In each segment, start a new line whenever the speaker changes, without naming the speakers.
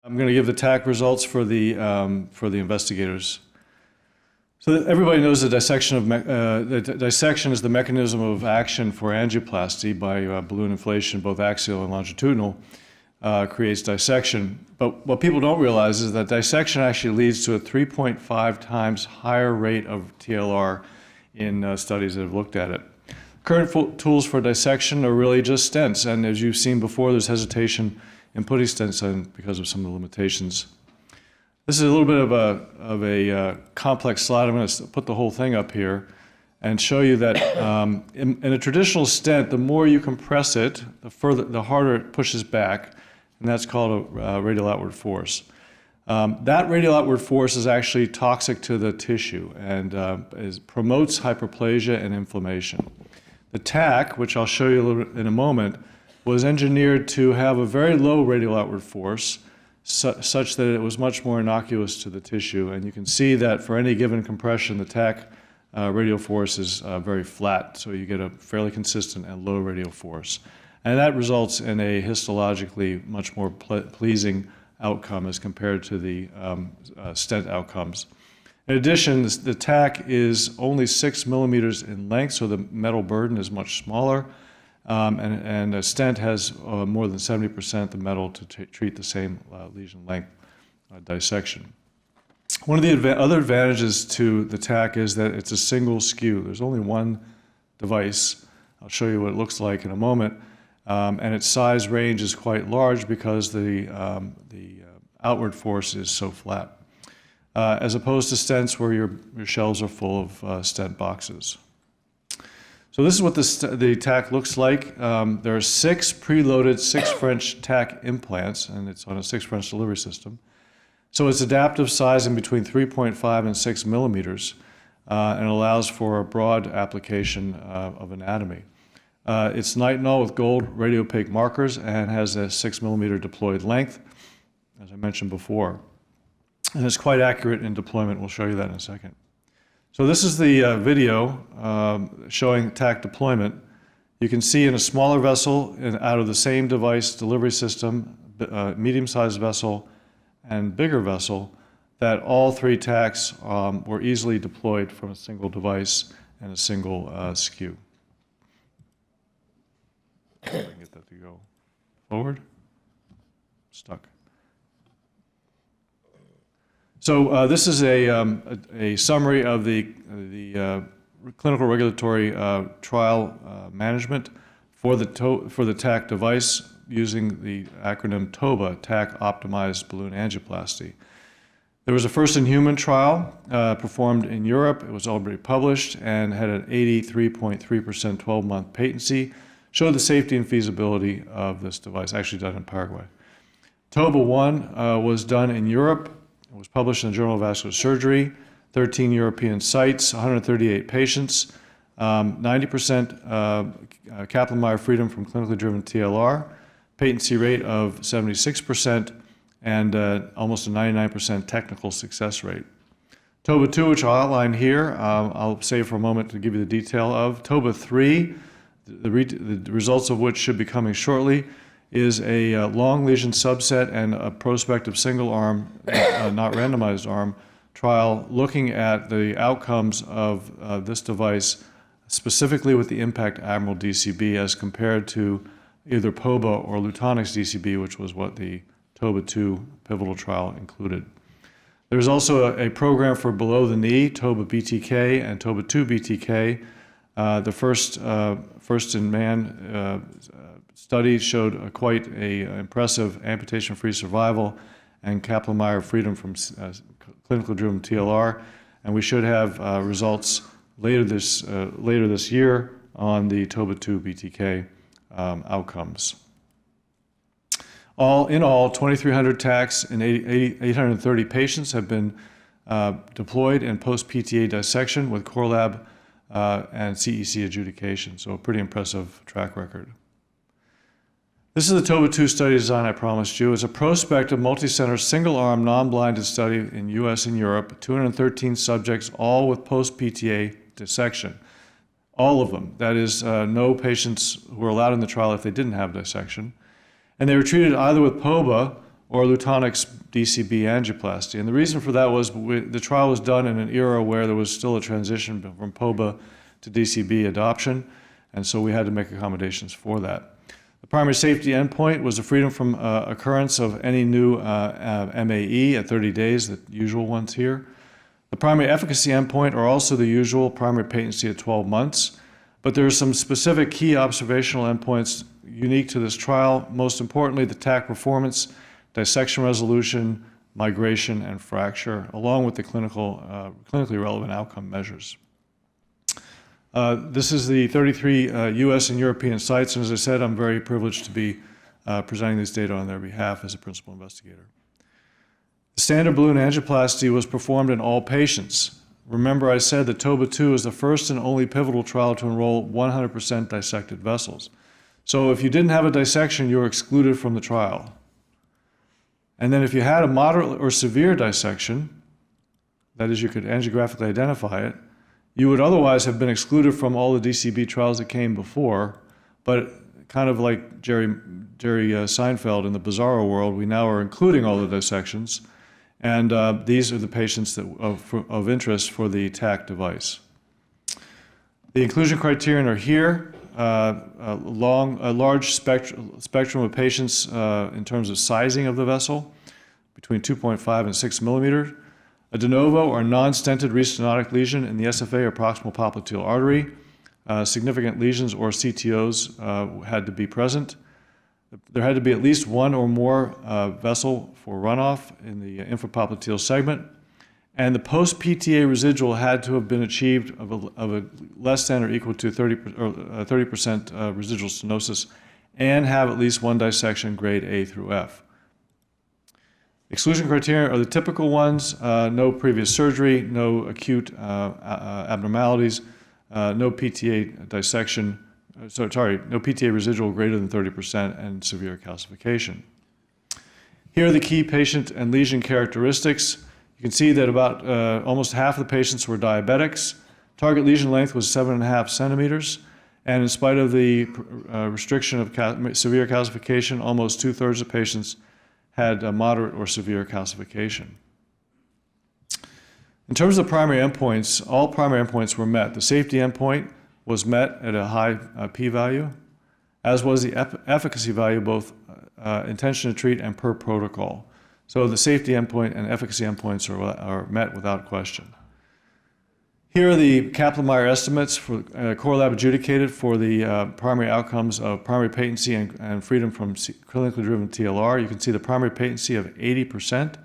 I'm going to give the TAC results for the investigators. So everybody knows the dissection is the mechanism of action for angioplasty by balloon inflation, both axial and longitudinal, creates dissection. But what people don't realize is that dissection actually leads to a 3.5 times higher rate of TLR in studies that have looked at it. Current tools for dissection are really just stents, and as you've seen before, there's hesitation in putting stents in because of some of the limitations. This is a little bit of a complex slide. I'm going to put the whole thing up here and show you that in a traditional stent, the more you compress it, the harder it pushes back, and that's called a radial outward force. That radial outward force is actually toxic to the tissue and promotes hyperplasia and inflammation. The TAC, which I'll show you a little bit in a moment, was engineered to have a very low radial outward force, such that it was much more innocuous to the tissue. And you can see that for any given compression, the TAC radial force is very flat, so you get a fairly consistent and low radial force. And that results in a histologically much more pleasing outcome as compared to the stent outcomes. In addition, the TAC is only 6 millimeters in length, so the metal burden is much smaller. And a stent has more than 70% the metal to treat the same lesion length dissection. One of the other advantages to the TAC is that it's a single skew. There's only one device. I'll show you what it looks like in a moment. And its size range is quite large because the outward force is so flat, as opposed to stents where your shelves are full of stent boxes. So this is what the TAC looks like. There are 6 preloaded 6 French TAC implants, and it's on a 6 French delivery system. So it's adaptive sizing between 3.5 and 6 millimeters, and allows for a broad application of anatomy. It's nitinol with gold radiopaque markers and has a 6 millimeter deployed length, as I mentioned before. And it's quite accurate in deployment. We'll show you that in a second. So this is the video showing TAC deployment. You can see in a smaller vessel out of the same device delivery system, medium-sized vessel and bigger vessel, that all 3 TACs were easily deployed from a single device and a single skew. If I can get that to go forward. Stuck. So this is a summary of the clinical regulatory trial management for the TAC device using the acronym TOBA, TAC Optimized Balloon Angioplasty. There was a first-in-human trial performed in Europe. It was already published and had an 83.3% 12-month patency, showed the safety and feasibility of this device, actually done in Paraguay. TOBA 1 was done in Europe. It was published in the Journal of Vascular Surgery, 13 European sites, 138 patients, 90% Kaplan-Meier freedom from clinically driven TLR, patency rate of 76%, and almost a 99% technical success rate. TOBA 2, which I'll outline here, I'll save for a moment to give you the detail of. TOBA 3, the results of which should be coming shortly, is a long lesion subset and a prospective single-arm, not randomized arm, trial looking at the outcomes of this device, specifically with the IMPACT Admiral DCB as compared to either POBA or Lutonix DCB, which was what the TOBA 2 pivotal trial included. There's also a program for below the knee, TOBA BTK and TOBA 2 BTK. The first-in-man study showed quite an impressive amputation-free survival and Kaplan-Meier freedom from clinically driven TLR, and we should have results later this year on the TOBA 2 BTK outcomes. In all, 2,300 TACs in 830 patients have been deployed in post-PTA dissection with core lab and CEC adjudication, so a pretty impressive track record. This is the TOBA 2 study design I promised you. It's a prospective, multi-center, single-arm, non-blinded study in US and Europe, 213 subjects, all with post-PTA dissection. All of them. That is, no patients who were allowed in the trial if they didn't have dissection. And they were treated either with POBA or Lutonix DCB angioplasty. And the reason for that was the trial was done in an era where there was still a transition from TOBA to DCB adoption, and so we had to make accommodations for that. The primary safety endpoint was the freedom from occurrence of any new MAE at 30 days, the usual ones here. The primary efficacy endpoint are also the usual primary patency at 12 months, but there are some specific key observational endpoints unique to this trial, most importantly the TAC performance, dissection resolution, migration, and fracture, along with the clinically relevant outcome measures. This is the 33 US and European sites, and as I said, I'm very privileged to be presenting this data on their behalf as a principal investigator. The standard balloon angioplasty was performed in all patients. Remember I said that TOBA 2 is the first and only pivotal trial to enroll 100% dissected vessels. So if you didn't have a dissection, you were excluded from the trial. And then if you had a moderate or severe dissection, that is, you could angiographically identify it, you would otherwise have been excluded from all the DCB trials that came before, but kind of like Jerry Seinfeld in the Bizarro world, we now are including all the dissections, and these are the patients that of interest for the TAC device. The inclusion criterion are here. A large spectrum of patients in terms of sizing of the vessel, between 2.5 and 6 millimeter. A de novo or non-stented restenotic lesion in the SFA or proximal popliteal artery. Significant lesions or CTOs had to be present. There had to be at least one or more vessel for runoff in the infrapopliteal segment. And the post-PTA residual had to have been achieved of a less than or equal to 30% residual stenosis and have at least one dissection grade A through F. Exclusion criteria are the typical ones: no previous surgery, no acute abnormalities, no PTA dissection, no PTA residual greater than 30%, and severe calcification. Here are the key patient and lesion characteristics. You can see that about almost half of the patients were diabetics. Target lesion length was 7.5 centimeters, and in spite of the restriction of severe calcification, almost 2/3 of patients had moderate or severe calcification. In terms of primary endpoints, all primary endpoints were met. The safety endpoint was met at a high p-value, as was the efficacy value, both intention to treat and per protocol. So the safety endpoint and efficacy endpoints are met without question. Here are the Kaplan-Meier estimates for core lab adjudicated for the primary outcomes of primary patency and freedom from clinically driven TLR. You can see the primary patency of 80%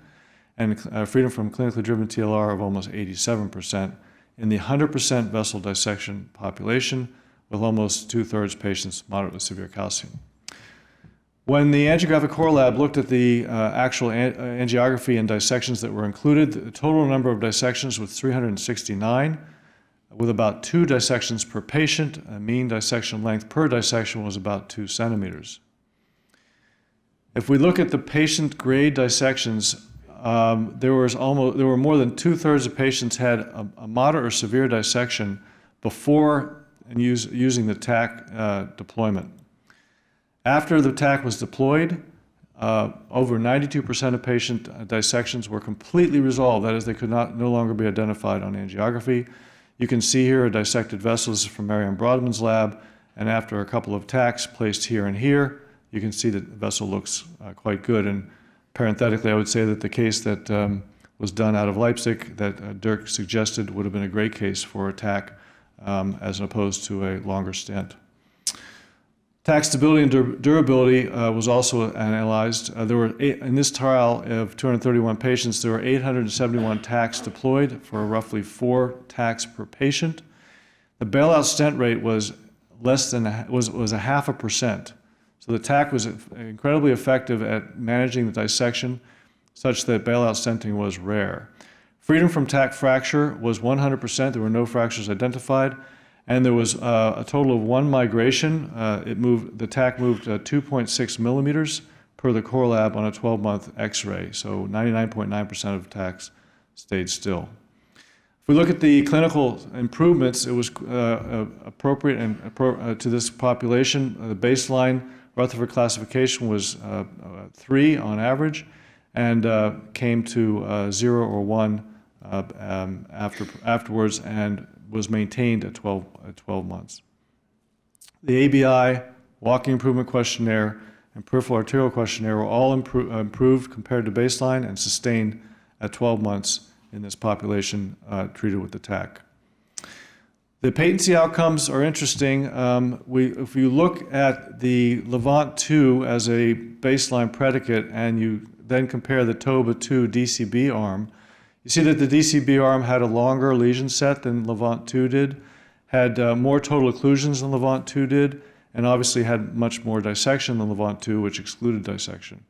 and freedom from clinically driven TLR of almost 87% in the 100% vessel dissection population, with almost 2/3 patients moderately severe calcium. When the angiographic core lab looked at the actual angiography and dissections that were included, the total number of dissections was 369, with about 2 dissections per patient. A mean dissection length per dissection was about 2 centimeters. If we look at the patient grade dissections, there were more than 2/3 of patients had a moderate or severe dissection before and using the TAC deployment. After the TAC was deployed, over 92% of patient dissections were completely resolved. That is, they could no longer be identified on angiography. You can see here a dissected vessel. This is from Marianne Brodman's lab, and after a couple of TACs placed here and here, you can see that the vessel looks quite good. And parenthetically, I would say that the case that was done out of Leipzig that Dirk suggested would have been a great case for a TAC as opposed to a longer stent. TAC stability and durability was also analyzed. In this trial of 231 patients, there were 871 TACs deployed for roughly 4 TACs per patient. The bailout stent rate was less than was 0.5%. So the TAC was incredibly effective at managing the dissection, such that bailout stenting was rare. Freedom from TAC fracture was 100%. There were no fractures identified. And there was a total of 1 migration. The TAC moved 2.6 millimeters per the core lab on a 12-month X-ray. So 99.9% of TACs stayed still. If we look at the clinical improvements, it was appropriate and to this population. The baseline Rutherford classification was 3 on average, and came to 0 or 1 afterwards, and was maintained at 12 months. The ABI, Walking Improvement Questionnaire, and Peripheral Arterial Questionnaire were all improved compared to baseline and sustained at 12 months in this population treated with the TAC. The patency outcomes are interesting. If you look at the Levant 2 as a baseline predicate and you then compare the TOBA 2 DCB arm, you see that the DCB arm had a longer lesion set than Levant 2 did, had more total occlusions than Levant 2 did, and obviously had much more dissection than Levant 2, which excluded dissection.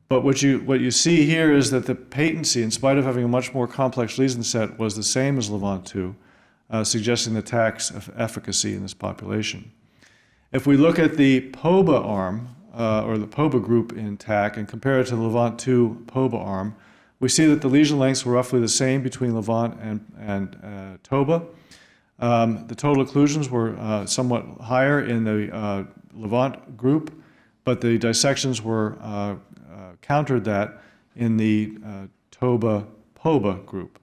But what you see here is that the patency, in spite of having a much more complex lesion set, was the same as Levant 2, suggesting the TAC's efficacy in this population. If we look at the POBA arm, or the POBA group in TAC, and compare it to the Levant 2 POBA arm, we see that the lesion lengths were roughly the same between Levant and TOBA. The total occlusions were somewhat higher in the Levant group, but the dissections were countered that in the TOBA-POBA group.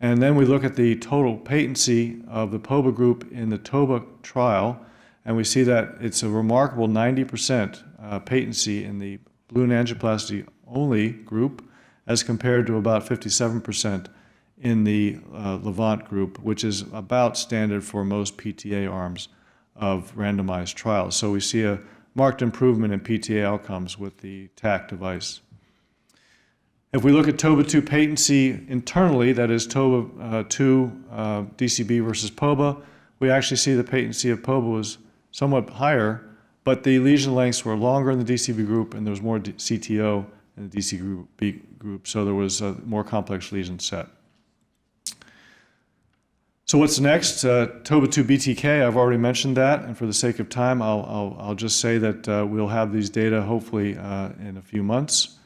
And then we look at the total patency of the POBA group in the TOBA trial, and we see that it's a remarkable 90% patency in the balloon angioplasty only group, as compared to about 57% in the Levant group, which is about standard for most PTA arms of randomized trials. So we see a marked improvement in PTA outcomes with the TAC device. If we look at TOBA 2 patency internally, that is TOBA 2 DCB versus POBA, we actually see the patency of POBA was somewhat higher, but the lesion lengths were longer in the DCB group, and there was more CTO in the DCB group, so there was a more complex lesion set. So what's next? TOBA 2 BTK, I've already mentioned that, and for the sake of time, I'll just say that we'll have these data hopefully in a few months.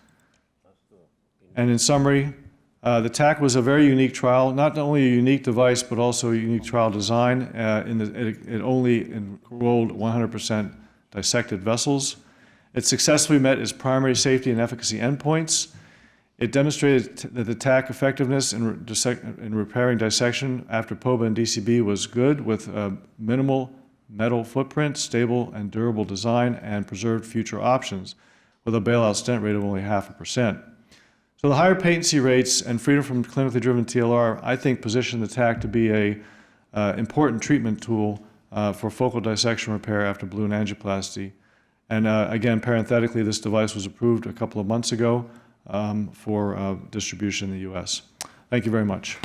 And in summary, the TAC was a very unique trial, not only a unique device, but also a unique trial design. It only enrolled 100% dissected vessels. It successfully met its primary safety and efficacy endpoints. It demonstrated that the TAC effectiveness in repairing dissection after POBA and DCB was good, with a minimal metal footprint, stable and durable design, and preserved future options, with a bailout stent rate of only 0.5%. So the higher patency rates and freedom from clinically driven TLR, I think, position the TAC to be an important treatment tool for focal dissection repair after balloon angioplasty. And again, parenthetically, this device was approved a couple of months ago for distribution in the US. Thank you very much.